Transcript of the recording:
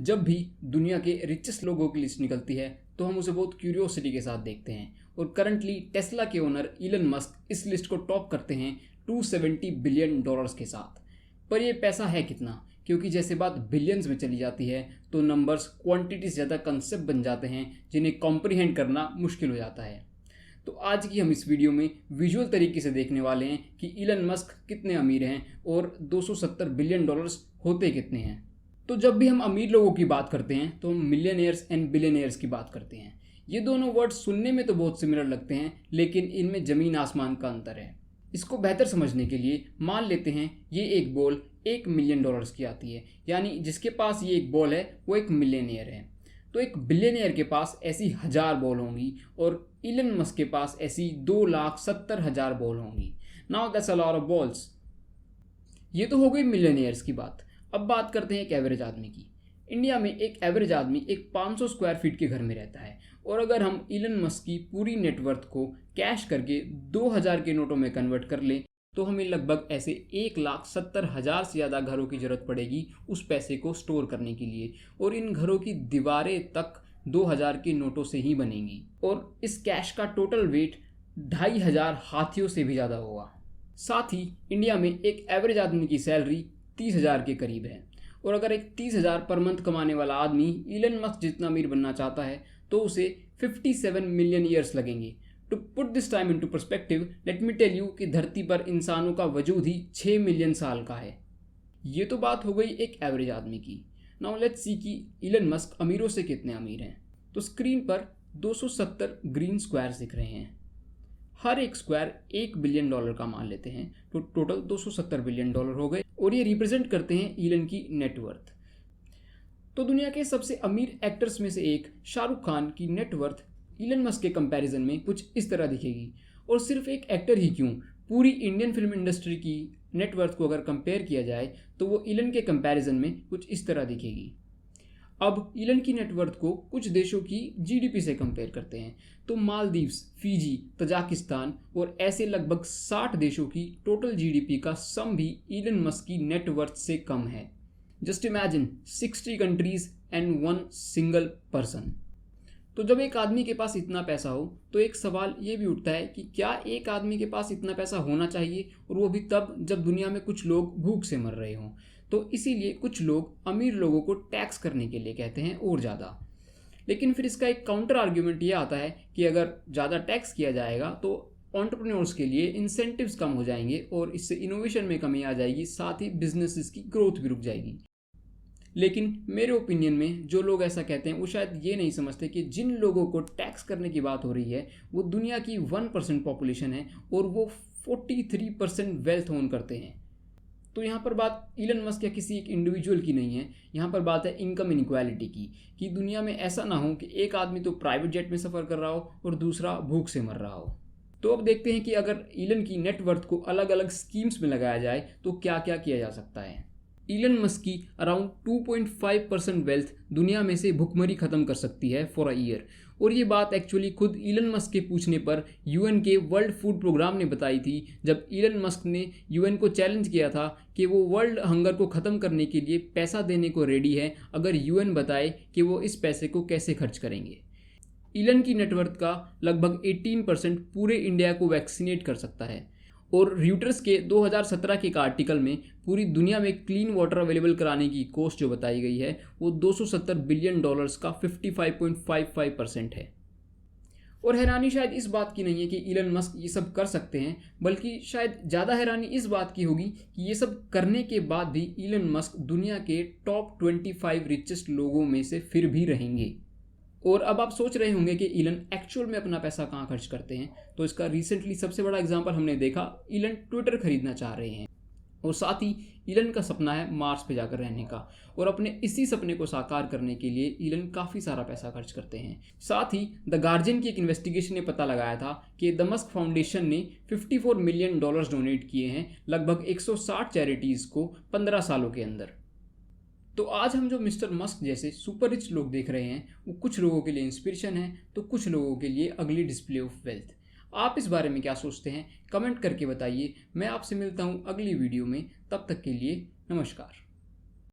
जब भी दुनिया के रिचेस्ट लोगों की लिस्ट निकलती है तो हम उसे बहुत क्यूरियोसिटी के साथ देखते हैं और करंटली टेस्ला के ओनर इलन मस्क इस लिस्ट को टॉप करते हैं $270 बिलियन के साथ। पर यह पैसा है कितना? क्योंकि जैसे बात बिलियंस में चली जाती है तो नंबर्स क्वांटिटी से ज़्यादा कंसेप्ट बन जाते हैं जिन्हें कॉम्प्रिहेंड करना मुश्किल हो जाता है। तो आज की हम इस वीडियो में विजुअल तरीके से देखने वाले हैं कि इलन मस्क कितने अमीर हैं और $270 बिलियन होते कितने हैं। तो जब भी हम अमीर लोगों की बात करते हैं तो हम मिलियनेयर्स एंड बिलियनेयर्स की बात करते हैं। ये दोनों वर्ड सुनने में तो बहुत सिमिलर लगते हैं, लेकिन इनमें ज़मीन आसमान का अंतर है। इसको बेहतर समझने के लिए मान लेते हैं ये एक बॉल $1 मिलियन की आती है, यानी जिसके पास ये एक बॉल है वो एक मिलियनेयर है। तो एक बिलियनेयर के पास ऐसी 1000 बॉल होंगी और इलन मस्क के पास ऐसी 2,70,000 बॉल होंगी। Now that's a lot of balls. ये तो हो गई मिलियनेयर्स की बात। अब बात करते हैं एक एवरेज आदमी की। इंडिया में एक एवरेज आदमी एक 500 स्क्वायर फीट के घर में रहता है और अगर हम इलन मस्क की पूरी नेटवर्थ को कैश करके 2000 के नोटों में कन्वर्ट कर लें तो हमें लगभग ऐसे 1,70,000 से ज़्यादा घरों की ज़रूरत पड़ेगी उस पैसे को स्टोर करने के लिए, और इन घरों की दीवारें तक 2000 के नोटों से ही बनेंगी और इस कैश का टोटल वेट 2500 हाथियों से भी ज़्यादा होगा। साथ ही इंडिया में एक एवरेज आदमी की सैलरी 30,000 के करीब है और अगर एक 30,000 पर मंथ कमाने वाला आदमी इलन मस्क जितना अमीर बनना चाहता है तो उसे 57 मिलियन ईयर्स लगेंगे। To put this time into perspective, let me tell you कि धरती पर इंसानों का वजूद ही 6 मिलियन साल का है। ये तो बात हो गई एक एवरेज आदमी की। नाउ लेट्स सी कि इलन मस्क अमीरों से कितने अमीर हैं। तो स्क्रीन पर 270 ग्रीन स्क्वायर्स दिख रहे हैं। हर एक स्क्वायर $1 बिलियन का मान लेते हैं तो टोटल $270 बिलियन हो गए और ये रिप्रेजेंट करते हैं इलन की नेटवर्थ। तो दुनिया के सबसे अमीर एक्टर्स में से एक शाहरुख खान की नेटवर्थ इलन मस्क के कंपैरिजन में कुछ इस तरह दिखेगी। और सिर्फ एक एक्टर ही क्यों, पूरी इंडियन फिल्म इंडस्ट्री की नेटवर्थ को अगर कंपेयर किया जाए तो वो इलन के कंपैरिजन में कुछ इस तरह दिखेगी। अब इलन की नेटवर्थ को कुछ देशों की जीडीपी से कंपेयर करते हैं तो मालदीव्स, फिजी, तजाकिस्तान और ऐसे लगभग 60 देशों की टोटल जीडीपी का सम भी इलन मस्क की नेटवर्थ से कम है। Just imagine 60 countries and one single person. तो जब एक आदमी के पास इतना पैसा हो तो एक सवाल ये भी उठता है कि क्या एक आदमी के पास इतना पैसा होना चाहिए, और वो भी तब जब दुनिया में कुछ लोग भूख से मर रहे हों। तो इसीलिए कुछ लोग अमीर लोगों को टैक्स करने के लिए कहते हैं और ज़्यादा। लेकिन फिर इसका एक काउंटर आर्ग्यूमेंट ये आता है कि अगर ज़्यादा टैक्स किया जाएगा तो एंटरप्रेन्योर्स के लिए इंसेंटिव्स कम हो जाएंगे और इससे इनोवेशन में कमी आ जाएगी, साथ ही बिजनेसेस की ग्रोथ भी रुक जाएगी। लेकिन मेरे ओपिनियन में जो लोग ऐसा कहते हैं वो शायद ये नहीं समझते कि जिन लोगों को टैक्स करने की बात हो रही है वो दुनिया की 1% पॉपुलेशन है और वो 43% वेल्थ ओन करते हैं। तो यहाँ पर बात इलन मस्क या किसी एक इंडिविजुअल की नहीं है, यहाँ पर बात है इनकम इनइक्वालिटी की, कि दुनिया में ऐसा ना हो कि एक आदमी तो प्राइवेट जेट में सफ़र कर रहा हो और दूसरा भूख से मर रहा हो। तो अब देखते हैं कि अगर इलन की नेटवर्थ को अलग अलग स्कीम्स में लगाया जाए तो क्या क्या किया जा सकता है। इलन मस्क की अराउंड 2.5% वेल्थ दुनिया में से भुखमरी खत्म कर सकती है फॉर अ ईयर, और ये बात एक्चुअली खुद इलन मस्क के पूछने पर यूएन के वर्ल्ड फूड प्रोग्राम ने बताई थी, जब इलन मस्क ने यूएन को चैलेंज किया था कि वो वर्ल्ड हंगर को ख़त्म करने के लिए पैसा देने को रेडी है अगर यूएन बताए कि वो इस पैसे को कैसे खर्च करेंगे। इलन की नेटवर्थ का लगभग 18% पूरे इंडिया को वैक्सीनेट कर सकता है, और रॉयटर्स के 2017 के एक आर्टिकल में पूरी दुनिया में क्लीन वाटर अवेलेबल कराने की कॉस्ट जो बताई गई है वो $270 बिलियन का 55.55% है। और हैरानी शायद इस बात की नहीं है कि इलन मस्क ये सब कर सकते हैं, बल्कि शायद ज़्यादा हैरानी इस बात की होगी कि ये सब करने के बाद भी इलन मस्क दुनिया के टॉप 25 रिचेस्ट लोगों में से फिर भी रहेंगे। और अब आप सोच रहे होंगे कि इलन एक्चुअल में अपना पैसा कहाँ खर्च करते हैं, तो इसका रिसेंटली सबसे बड़ा एग्जांपल हमने देखा, इलन ट्विटर खरीदना चाह रहे हैं और साथ ही इलन का सपना है मार्स पे जाकर रहने का, और अपने इसी सपने को साकार करने के लिए इलन काफ़ी सारा पैसा खर्च करते हैं। साथ ही द गार्जियन की एक इन्वेस्टिगेशन ने पता लगाया था कि द मस्क फाउंडेशन ने $54 मिलियन डोनेट किए हैं लगभग 160 चैरिटीज़ को 15 सालों के अंदर। तो आज हम जो मिस्टर मस्क जैसे सुपर रिच लोग देख रहे हैं वो कुछ लोगों के लिए इंस्पिरेशन है तो कुछ लोगों के लिए अगली डिस्प्ले ऑफ वेल्थ। आप इस बारे में क्या सोचते हैं? कमेंट करके बताइए। मैं आपसे मिलता हूँ अगली वीडियो में, तब तक के लिए नमस्कार।